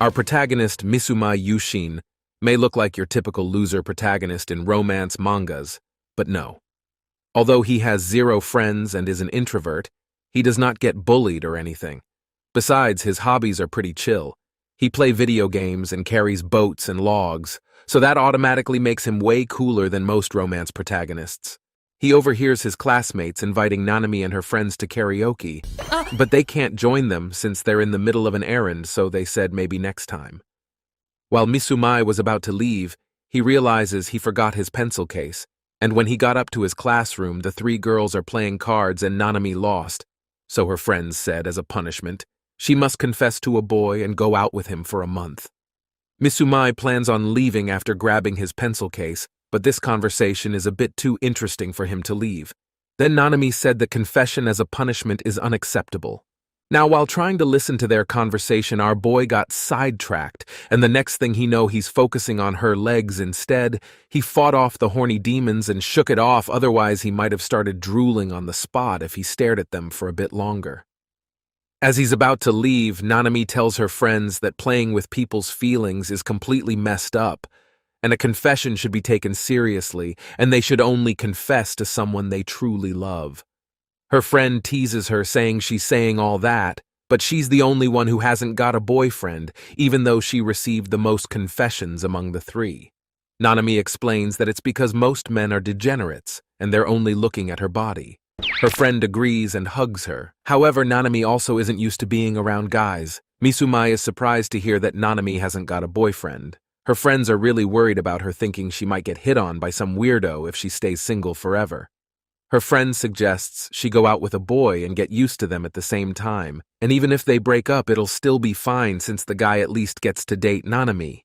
Our protagonist, Misuma Yushin, may look like your typical loser protagonist in romance mangas, but no. Although he has zero friends and is an introvert, he does not get bullied or anything. Besides, his hobbies are pretty chill. He plays video games and carries boats and logs, so that automatically makes him way cooler than most romance protagonists. He overhears his classmates inviting Nanami and her friends to karaoke, but they can't join them since they're in the middle of an errand, so they said maybe next time. While Misumai was about to leave, he realizes he forgot his pencil case, and when he got up to his classroom, the three girls are playing cards and Nanami lost, so her friends said as a punishment, she must confess to a boy and go out with him for a month. Misumai plans on leaving after grabbing his pencil case, but this conversation is a bit too interesting for him to leave. Then Nanami said that confession as a punishment is unacceptable. Now, while trying to listen to their conversation, our boy got sidetracked, and the next thing he know, he's focusing on her legs instead. He fought off the horny demons and shook it off, otherwise he might have started drooling on the spot if he stared at them for a bit longer. As he's about to leave, Nanami tells her friends that playing with people's feelings is completely messed up, and a confession should be taken seriously, and they should only confess to someone they truly love. Her friend teases her, saying she's saying all that, but she's the only one who hasn't got a boyfriend, even though she received the most confessions among the three. Nanami explains that it's because most men are degenerates, and they're only looking at her body. Her friend agrees and hugs her. However, Nanami also isn't used to being around guys. Misumai is surprised to hear that Nanami hasn't got a boyfriend. Her friends are really worried about her, thinking she might get hit on by some weirdo if she stays single forever. Her friend suggests she go out with a boy and get used to them at the same time, and even if they break up, it'll still be fine since the guy at least gets to date Nanami.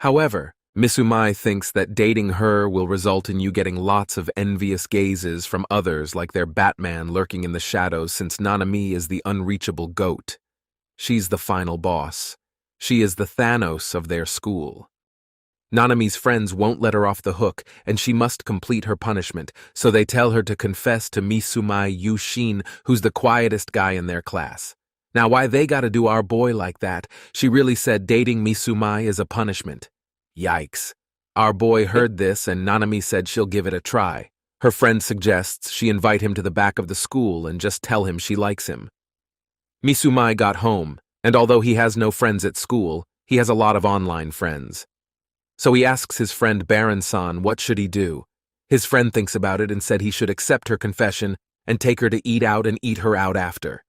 However, Misumai thinks that dating her will result in you getting lots of envious gazes from others like their Batman lurking in the shadows, since Nanami is the unreachable goat. She's the final boss. She is the Thanos of their school. Nanami's friends won't let her off the hook, and she must complete her punishment, so they tell her to confess to Misumai Yushin, who's the quietest guy in their class. Now, why they gotta do our boy like that? She really said dating Misumai is a punishment. Yikes. Our boy heard this, and Nanami said she'll give it a try. Her friend suggests she invite him to the back of the school and just tell him she likes him. Misumai got home, and although he has no friends at school, he has a lot of online friends. So he asks his friend Baron-san what should he do. His friend thinks about it and said he should accept her confession and take her to eat out and eat her out after.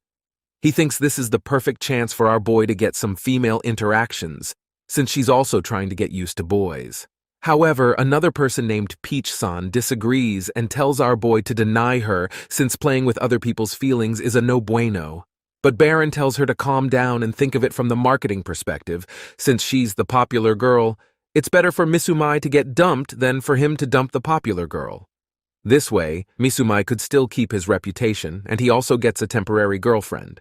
He thinks this is the perfect chance for our boy to get some female interactions, since she's also trying to get used to boys. However, another person named Peach-san disagrees and tells our boy to deny her, since playing with other people's feelings is a no bueno. But Baron tells her to calm down and think of it from the marketing perspective. Since she's the popular girl, it's better for Misumai to get dumped than for him to dump the popular girl. This way, Misumai could still keep his reputation, and he also gets a temporary girlfriend.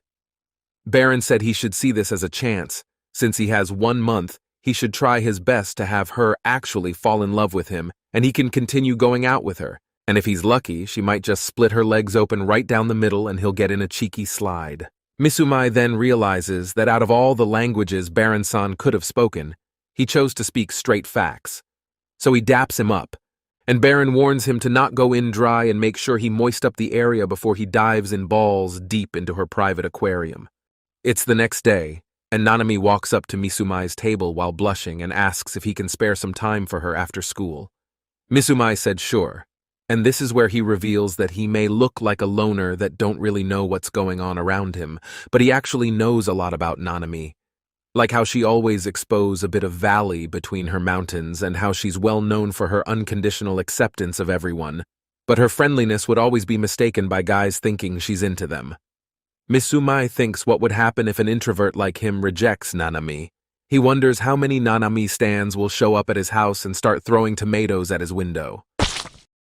Baron said he should see this as a chance. Since he has 1 month, he should try his best to have her actually fall in love with him, and he can continue going out with her. And if he's lucky, she might just split her legs open right down the middle and he'll get in a cheeky slide. Misumai then realizes that out of all the languages Baron-san could have spoken, he chose to speak straight facts. So he daps him up, and Baron warns him to not go in dry and make sure he moist up the area before he dives in balls deep into her private aquarium. It's the next day, and Nanami walks up to Misumai's table while blushing and asks if he can spare some time for her after school. Misumai said sure, and this is where he reveals that he may look like a loner that don't really know what's going on around him, but he actually knows a lot about Nanami. Like how she always exposes a bit of valley between her mountains and how she's well known for her unconditional acceptance of everyone, but her friendliness would always be mistaken by guys thinking she's into them. Misumai thinks what would happen if an introvert like him rejects Nanami. He wonders how many Nanami stans will show up at his house and start throwing tomatoes at his window.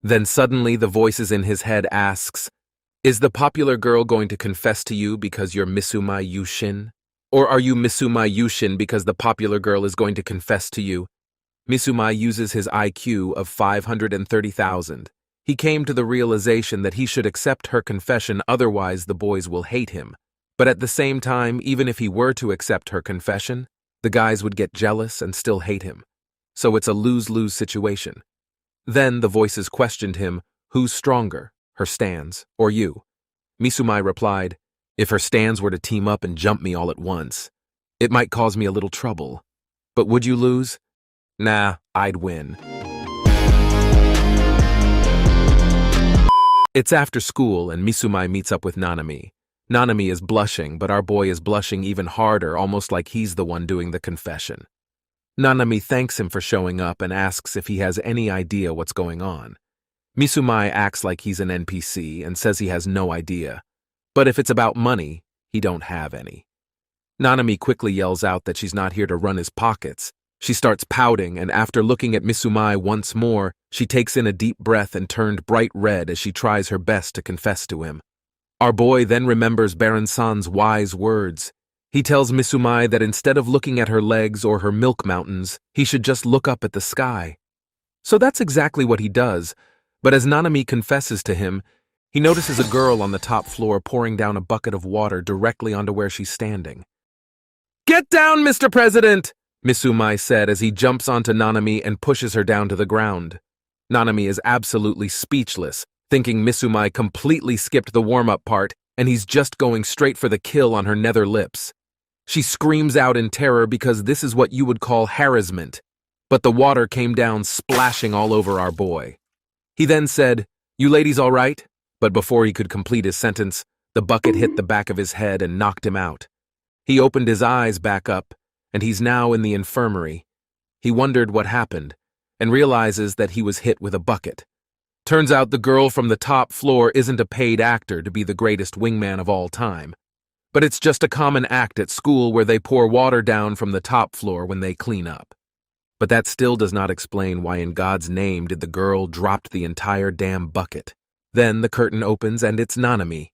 Then suddenly the voices in his head asks, "Is the popular girl going to confess to you because you're Misumai Yushin? Or are you Misumai Yushin because the popular girl is going to confess to you?" Misumai uses his IQ of 530,000. He came to the realization that he should accept her confession, otherwise the boys will hate him. But at the same time, even if he were to accept her confession, The guys would get jealous and still hate him. So it's a lose-lose situation. Then the voices questioned him, who's stronger, her stands or you? Mizumai replied, if her stands were to team up and jump me all at once, it might cause me a little trouble. But would you lose? Nah, I'd win. It's after school and Mizumai meets up with Nanami. Nanami is blushing, but our boy is blushing even harder, almost like he's the one doing the confession. Nanami thanks him for showing up and asks if he has any idea what's going on. Mizumai acts like he's an NPC and says he has no idea. But if it's about money, he don't have any. Nanami quickly yells out that she's not here to run his pockets. She starts pouting, and after looking at Mizumai once more, she takes in a deep breath and turned bright red as she tries her best to confess to him. Our boy then remembers Baron-san's wise words. He tells Mizumai that instead of looking at her legs or her milk mountains, he should just look up at the sky. So that's exactly what he does, but as Nanami confesses to him, he notices a girl on the top floor pouring down a bucket of water directly onto where she's standing. "Get down, Mr. President!" Mizumai said as he jumps onto Nanami and pushes her down to the ground. Nanami is absolutely speechless, thinking Mizumai completely skipped the warm-up part and he's just going straight for the kill on her nether lips. She screams out in terror because this is what you would call harassment, but the water came down splashing all over our boy. He then said, "You ladies all right?" But before he could complete his sentence, the bucket hit the back of his head and knocked him out. He opened his eyes back up, and he's now in the infirmary. He wondered what happened, and realizes that he was hit with a bucket. Turns out the girl from the top floor isn't a paid actor to be the greatest wingman of all time, but it's just a common act at school where they pour water down from the top floor when they clean up. But that still does not explain why in God's name did the girl drop the entire damn bucket. Then the curtain opens and it's Nanami.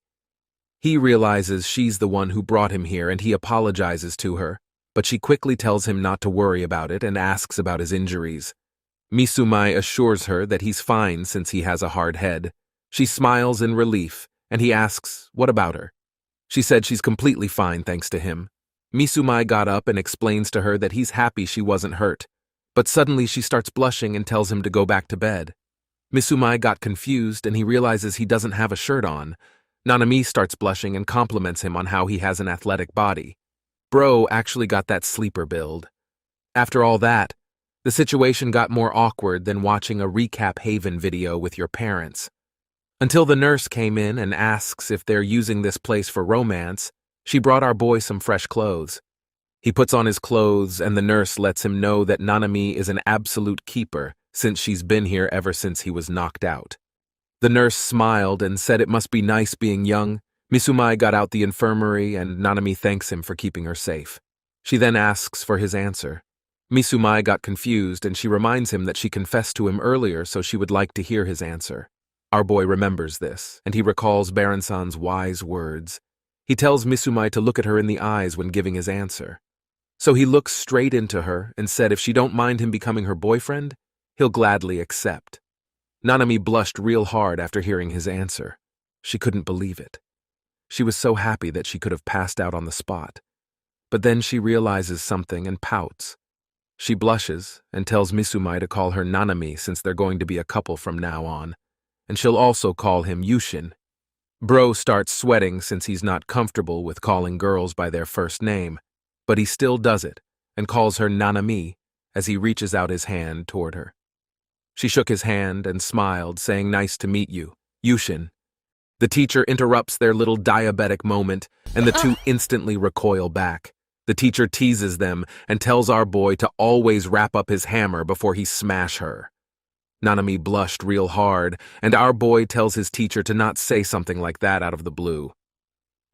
He realizes she's the one who brought him here and he apologizes to her, but she quickly tells him not to worry about it and asks about his injuries. Mizumai assures her that he's fine since he has a hard head. She smiles in relief, and he asks, what about her? She said she's completely fine thanks to him. Mizumai got up and explains to her that he's happy she wasn't hurt, but suddenly she starts blushing and tells him to go back to bed. Mizumai got confused and he realizes he doesn't have a shirt on. Nanami starts blushing and compliments him on how he has an athletic body. Bro actually got that sleeper build. After all that, the situation got more awkward than watching a recap Haven video with your parents. Until the nurse came in and asks if they're using this place for romance, she brought our boy some fresh clothes. He puts on his clothes and the nurse lets him know that Nanami is an absolute keeper since she's been here ever since he was knocked out. The nurse smiled and said it must be nice being young. Mizumai got out the infirmary and Nanami thanks him for keeping her safe. She then asks for his answer. Mizumai got confused and she reminds him that she confessed to him earlier so she would like to hear his answer. Our boy remembers this, and he recalls Baron-san's wise words. He tells Mizumai to look at her in the eyes when giving his answer. So he looks straight into her and said if she don't mind him becoming her boyfriend, he'll gladly accept. Nanami blushed real hard after hearing his answer. She couldn't believe it. She was so happy that she could have passed out on the spot. But then she realizes something and pouts. She blushes and tells Mizumai to call her Nanami since they're going to be a couple from now on, and she'll also call him Yushin. Bro starts sweating since he's not comfortable with calling girls by their first name, but he still does it and calls her Nanami as he reaches out his hand toward her. She shook his hand and smiled, saying, "Nice to meet you, Yushin." The teacher interrupts their little diabetic moment, and the two instantly recoil back. The teacher teases them and tells our boy to always wrap up his hammer before he smash her. Nanami blushed real hard, and our boy tells his teacher to not say something like that out of the blue.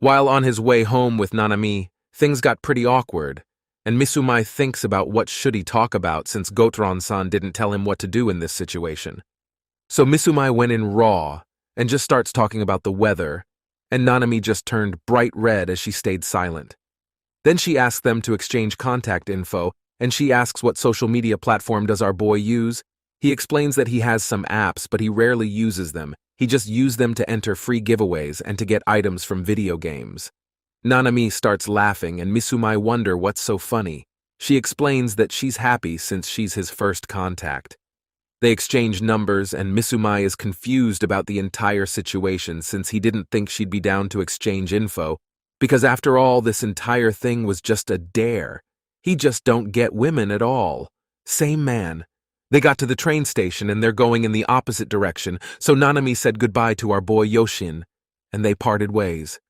While on his way home with Nanami, things got pretty awkward, and Mizumai thinks about what should he talk about since Gotron-san didn't tell him what to do in this situation. So Mizumai went in raw and just starts talking about the weather, and Nanami just turned bright red as she stayed silent. Then she asked them to exchange contact info, and she asks what social media platform does our boy use. He explains that he has some apps, but he rarely uses them. He just used them to enter free giveaways and to get items from video games. Nanami starts laughing, and Mizumai wonder what's so funny. She explains that she's happy since she's his first contact. They exchange numbers, and Misumai is confused about the entire situation since he didn't think she'd be down to exchange info, because after all, this entire thing was just a dare. He just don't get women at all. Same man. They got to the train station and they're going in the opposite direction, so Nanami said goodbye to our boy Yoshin, and they parted ways.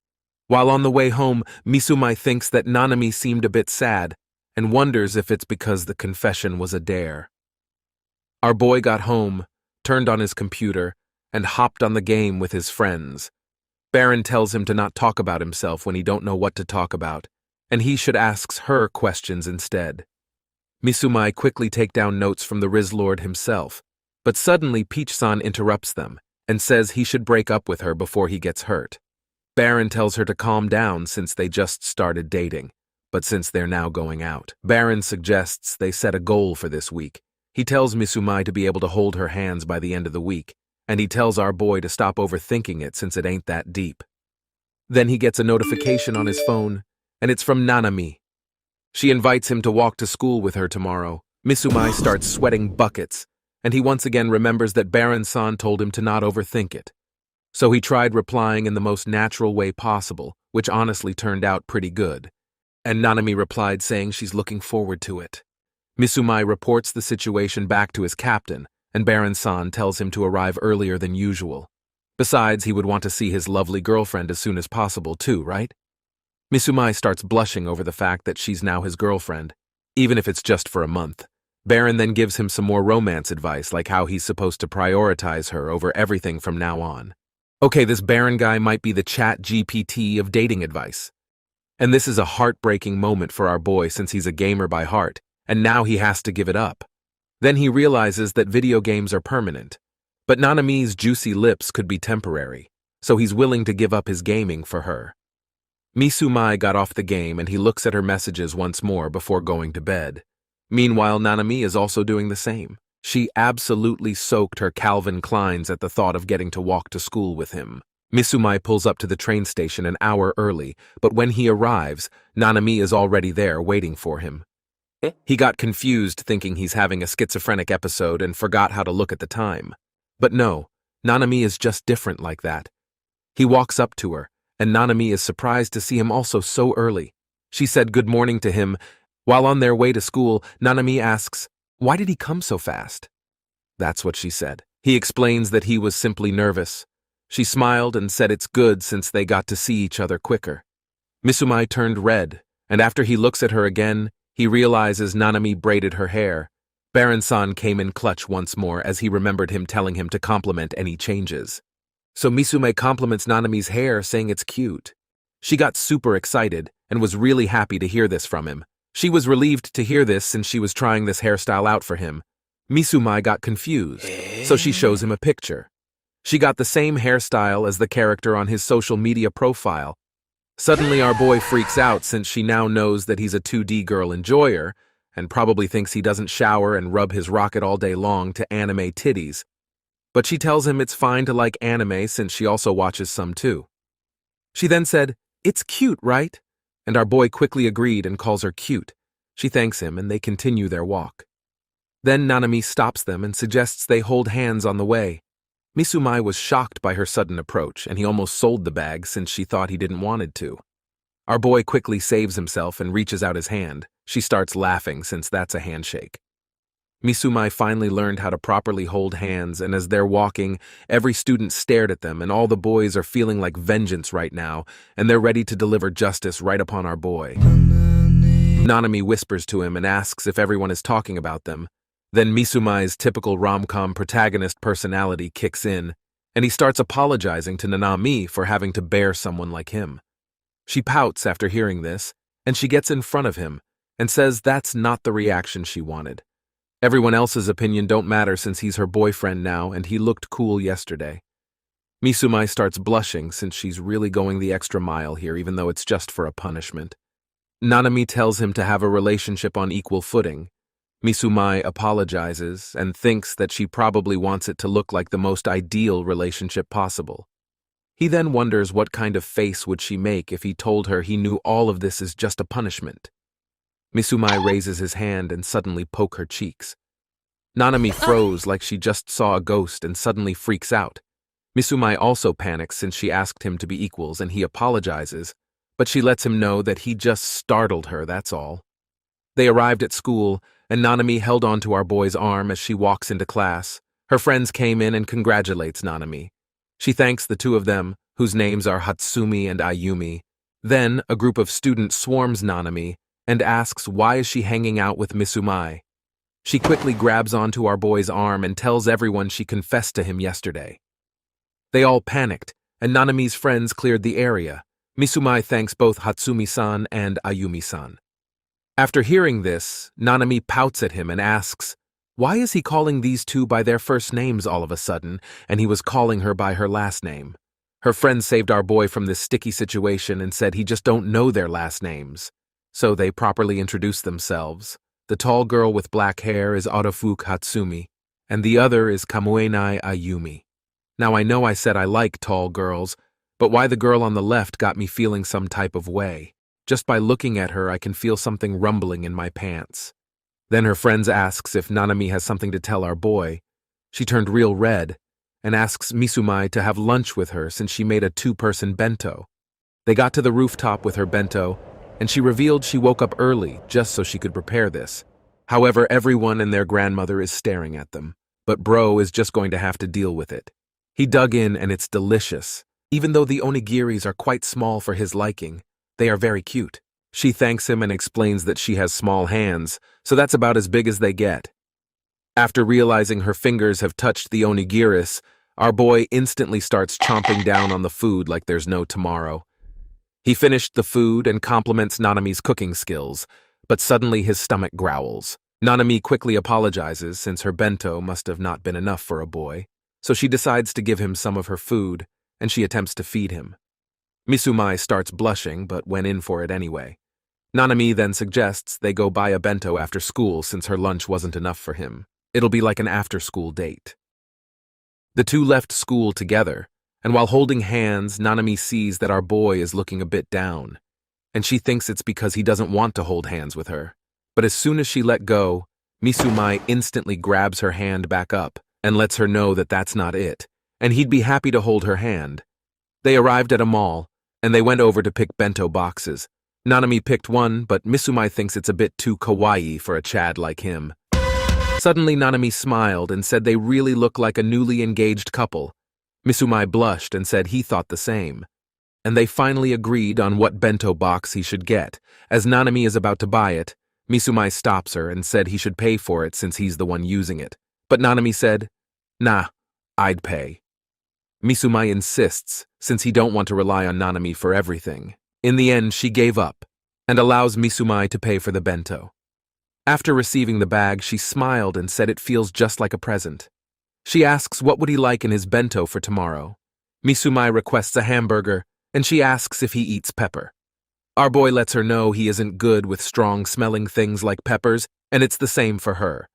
While on the way home, Misumai thinks that Nanami seemed a bit sad, and wonders if it's because the confession was a dare. Our boy got home, turned on his computer, and hopped on the game with his friends. Baron tells him to not talk about himself when he don't know what to talk about, and he should ask her questions instead. Misumai quickly take down notes from the Riz Lord himself, but suddenly Peach-san interrupts them and says he should break up with her before he gets hurt. Baron tells her to calm down since they just started dating, but since they're now going out, Baron suggests they set a goal for this week. He tells Misumai to be able to hold her hands by the end of the week, and he tells our boy to stop overthinking it since it ain't that deep. Then he gets a notification on his phone, and it's from Nanami. She invites him to walk to school with her tomorrow. Misumai starts sweating buckets, and he once again remembers that Baron-san told him to not overthink it. So he tried replying in the most natural way possible, which honestly turned out pretty good. And Nanami replied saying she's looking forward to it. Misumai reports the situation back to his captain, and Baron-san tells him to arrive earlier than usual. Besides, he would want to see his lovely girlfriend as soon as possible too, right? Misumai starts blushing over the fact that she's now his girlfriend, even if it's just for a month. Baron then gives him some more romance advice, like how he's supposed to prioritize her over everything from now on. Okay, this Baron guy might be the ChatGPT of dating advice. And this is a heartbreaking moment for our boy since he's a gamer by heart, and now he has to give it up. Then he realizes that video games are permanent, but Nanami's juicy lips could be temporary, so he's willing to give up his gaming for her. Misumai got off the game and he looks at her messages once more before going to bed. Meanwhile, Nanami is also doing the same. She absolutely soaked her Calvin Kleins at the thought of getting to walk to school with him. Misumai pulls up to the train station an hour early, but when he arrives, Nanami is already there waiting for him. He got confused thinking he's having a schizophrenic episode and forgot how to look at the time. But no, Nanami is just different like that. He walks up to her, and Nanami is surprised to see him also so early. She said good morning to him. While on their way to school, Nanami asks, "Why did he come so fast?" That's what she said. He explains that he was simply nervous. She smiled and said it's good since they got to see each other quicker. Misumai turned red, and after he looks at her again, he realizes Nanami braided her hair. Baron-san came in clutch once more as he remembered him telling him to compliment any changes. So Misumai compliments Nanami's hair, saying it's cute. She got super excited and was really happy to hear this from him. She was relieved to hear this since she was trying this hairstyle out for him. Misumai got confused, so she shows him a picture. She got the same hairstyle as the character on his social media profile. Suddenly our boy freaks out since she now knows that he's a 2D girl enjoyer and probably thinks he doesn't shower and rub his rocket all day long to anime titties. But she tells him it's fine to like anime since she also watches some too. She then said, "It's cute, right?" And our boy quickly agreed and calls her cute. She thanks him and they continue their walk. Then Nanami stops them and suggests they hold hands on the way. Misumai was shocked by her sudden approach, and he almost sold the bag since she thought he didn't wanted to. Our boy quickly saves himself and reaches out his hand. She starts laughing since that's a handshake. Misumai finally learned how to properly hold hands, and as they're walking, every student stared at them, and all the boys are feeling like vengeance right now, and they're ready to deliver justice right upon our boy. Nanami whispers to him and asks if everyone is talking about them. Then Misumai's typical rom-com protagonist personality kicks in, and he starts apologizing to Nanami for having to bear someone like him. She pouts after hearing this, and she gets in front of him and says that's not the reaction she wanted. Everyone else's opinion don't matter since he's her boyfriend now and he looked cool yesterday. Misumai starts blushing since she's really going the extra mile here even though it's just for a punishment. Nanami tells him to have a relationship on equal footing. Misumai apologizes and thinks that she probably wants it to look like the most ideal relationship possible. He then wonders what kind of face would she make if he told her he knew all of this is just a punishment. Misumai raises his hand and suddenly poke her cheeks. Nanami froze like she just saw a ghost and suddenly freaks out. Misumai also panics since she asked him to be equals and he apologizes, but she lets him know that he just startled her, that's all. They arrived at school, and Nanami held onto our boy's arm as she walks into class. Her friends came in and congratulates Nanami. She thanks the two of them, whose names are Hatsumi and Ayumi. Then, a group of students swarms Nanami and asks why is she hanging out with Misumai. She quickly grabs onto our boy's arm and tells everyone she confessed to him yesterday. They all panicked, and Nanami's friends cleared the area. Misumai thanks both Hatsumi-san and Ayumi-san. After hearing this, Nanami pouts at him and asks, why is he calling these two by their first names all of a sudden, and he was calling her by her last name? Her friends saved our boy from this sticky situation and said he just don't know their last names. So they properly introduced themselves. The tall girl with black hair is Autofuku Hatsumi, and the other is Kamuenai Ayumi. Now I know I said I like tall girls, but why the girl on the left got me feeling some type of way. Just by looking at her, I can feel something rumbling in my pants. Then her friends asks if Nanami has something to tell our boy. She turned real red and asks Misumai to have lunch with her since she made a two-person bento. They got to the rooftop with her bento, and she revealed she woke up early just so she could prepare this. However, everyone and their grandmother is staring at them, but Bro is just going to have to deal with it. He dug in and it's delicious. Even though the onigiris are quite small for his liking, they are very cute. She thanks him and explains that she has small hands, so that's about as big as they get. After realizing her fingers have touched the onigiris, our boy instantly starts chomping down on the food like there's no tomorrow. He finished the food and compliments Nanami's cooking skills, but suddenly his stomach growls. Nanami quickly apologizes since her bento must have not been enough for a boy, so she decides to give him some of her food, and she attempts to feed him. Misumai starts blushing but went in for it anyway. Nanami then suggests they go buy a bento after school since her lunch wasn't enough for him. It'll be like an after-school date. The two left school together, and while holding hands, Nanami sees that our boy is looking a bit down, and she thinks it's because he doesn't want to hold hands with her. But as soon as she let go, Misumai instantly grabs her hand back up and lets her know that that's not it, and he'd be happy to hold her hand. They arrived at a mall, and they went over to pick bento boxes. Nanami picked one, but Misumai thinks it's a bit too kawaii for a Chad like him. Suddenly Nanami smiled and said they really look like a newly engaged couple. Misumai blushed and said he thought the same. And they finally agreed on what bento box he should get. As Nanami is about to buy it, Misumai stops her and said he should pay for it since he's the one using it. But Nanami said, "Nah, I'd pay." Misumai insists, since he don't want to rely on Nanami for everything. In the end, she gave up and allows Misumai to pay for the bento. After receiving the bag, she smiled and said it feels just like a present. She asks what would he like in his bento for tomorrow. Misumai requests a hamburger, and she asks if he eats pepper. Our boy lets her know he isn't good with strong-smelling things like peppers, and it's the same for her.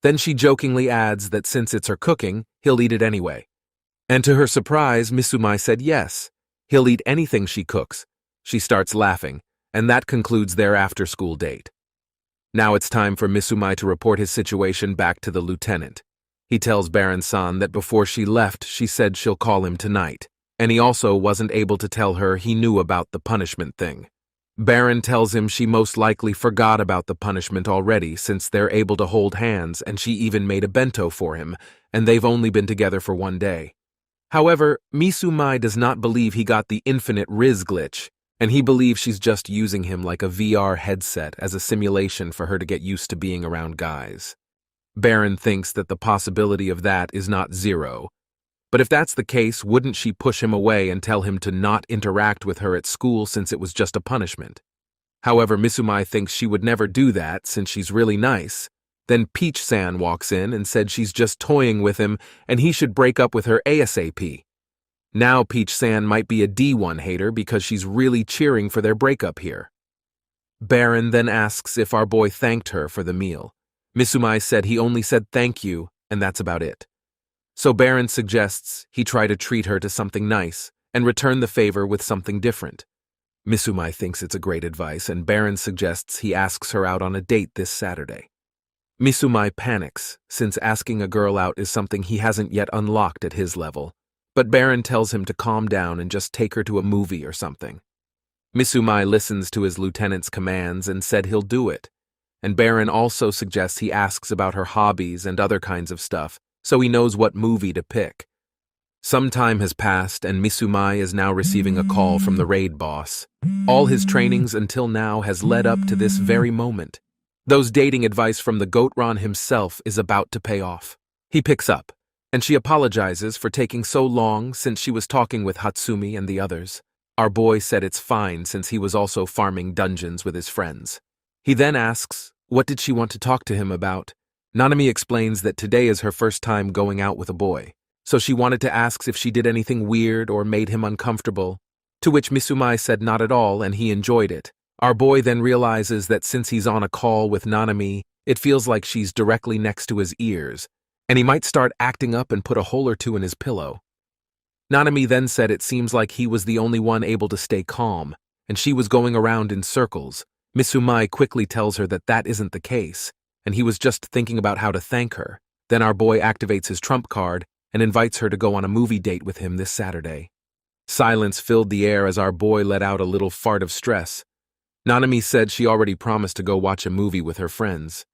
Then she jokingly adds that since it's her cooking, he'll eat it anyway. And to her surprise, Misumai said yes, he'll eat anything she cooks. She starts laughing, and that concludes their after-school date. Now it's time for Misumai to report his situation back to the lieutenant. He tells Baron-san that before she left, she said she'll call him tonight, and he also wasn't able to tell her he knew about the punishment thing. Baron tells him she most likely forgot about the punishment already since they're able to hold hands and she even made a bento for him, and they've only been together for one day. However, Misumai does not believe he got the infinite Riz glitch, and he believes she's just using him like a VR headset as a simulation for her to get used to being around guys. Baron thinks that the possibility of that is not zero. But if that's the case, wouldn't she push him away and tell him to not interact with her at school since it was just a punishment? However, Misumai thinks she would never do that since she's really nice. Then Peach-san walks in and said she's just toying with him and he should break up with her ASAP. Now Peach-san might be a D1 hater because she's really cheering for their breakup here. Baron then asks if our boy thanked her for the meal. Misumai said he only said thank you, and that's about it. So Baron suggests he try to treat her to something nice and return the favor with something different. Misumai thinks it's a great advice, and Baron suggests he asks her out on a date this Saturday. Misumai panics, since asking a girl out is something he hasn't yet unlocked at his level, but Baron tells him to calm down and just take her to a movie or something. Misumai listens to his lieutenant's commands and said he'll do it, and Baron also suggests he asks about her hobbies and other kinds of stuff, so he knows what movie to pick. Some time has passed, and Misumai is now receiving a call from the raid boss. All his trainings until now has led up to this very moment. Those dating advice from the Goatron himself is about to pay off. He picks up, and she apologizes for taking so long since she was talking with Hatsumi and the others. Our boy said it's fine since he was also farming dungeons with his friends. He then asks, what did she want to talk to him about? Nanami explains that today is her first time going out with a boy, so she wanted to ask if she did anything weird or made him uncomfortable, to which Misumai said not at all and he enjoyed it. Our boy then realizes that since he's on a call with Nanami, it feels like she's directly next to his ears, and he might start acting up and put a hole or two in his pillow. Nanami then said it seems like he was the only one able to stay calm, and she was going around in circles. Misumai quickly tells her that that isn't the case, and he was just thinking about how to thank her. Then our boy activates his trump card and invites her to go on a movie date with him this Saturday. Silence filled the air as our boy let out a little fart of stress. Nanami said she already promised to go watch a movie with her friends.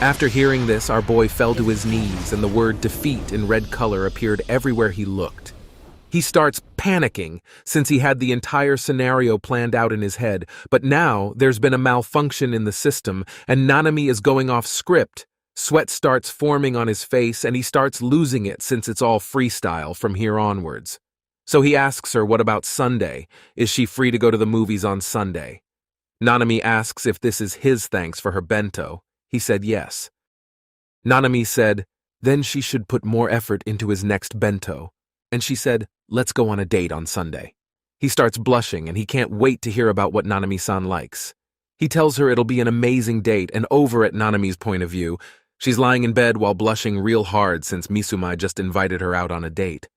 After hearing this, our boy fell to his knees and the word defeat in red color appeared everywhere he looked. He starts panicking since he had the entire scenario planned out in his head, but now there's been a malfunction in the system and Nanami is going off script. Sweat starts forming on his face and he starts losing it since it's all freestyle from here onwards. So he asks her what about Sunday? Is she free to go to the movies on Sunday? Nanami asks if this is his thanks for her bento. He said yes. Nanami said, then she should put more effort into his next bento. And she said, let's go on a date on Sunday. He starts blushing and he can't wait to hear about what Nanami-san likes. He tells her it'll be an amazing date, and over at Nanami's point of view, she's lying in bed while blushing real hard since Misumai just invited her out on a date.